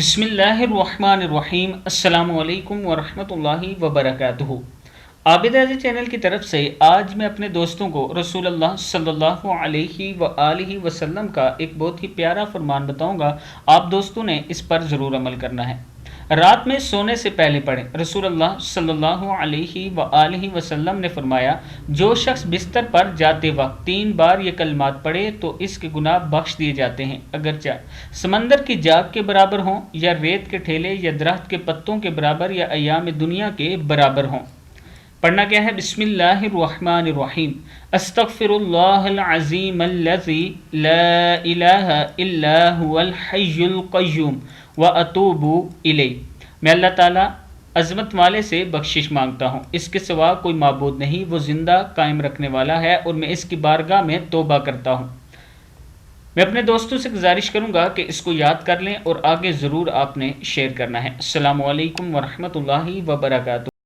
بسم اللہ الرحمن الرحیم۔ السلام علیکم ورحمۃ اللہ وبرکاتہ۔ عابد عزیز چینل کی طرف سے آج میں اپنے دوستوں کو رسول اللہ صلی اللہ علیہ وآلہ وسلم کا ایک بہت ہی پیارا فرمان بتاؤں گا۔ آپ دوستوں نے اس پر ضرور عمل کرنا ہے۔ رات میں سونے سے پہلے پڑھیں۔ رسول اللہ صلی اللہ علیہ وآلہ وسلم نے فرمایا، جو شخص بستر پر جاتے وقت 3 بار یہ کلمات پڑھے تو اس کے گناہ بخش دیے جاتے ہیں، اگرچہ سمندر کی جاگ کے برابر ہوں، یا ریت کے ٹھیلے یا درخت کے پتوں کے برابر، یا ایام دنیا کے برابر ہوں۔ پڑھنا کیا ہے؟ بسم اللہ الرحمن الرحیم۔ استغفر اللہ العظیم الذی لا الہ الا هو الحی القیوم واتوب الیہ۔ میں اللہ تعالیٰ عظمت والے سے بخشش مانگتا ہوں، اس کے سوا کوئی معبود نہیں، وہ زندہ قائم رکھنے والا ہے اور میں اس کی بارگاہ میں توبہ کرتا ہوں۔ میں اپنے دوستوں سے گزارش کروں گا کہ اس کو یاد کر لیں اور آگے ضرور آپ نے شیئر کرنا ہے۔ السلام علیکم ورحمۃ اللہ وبرکاتہ۔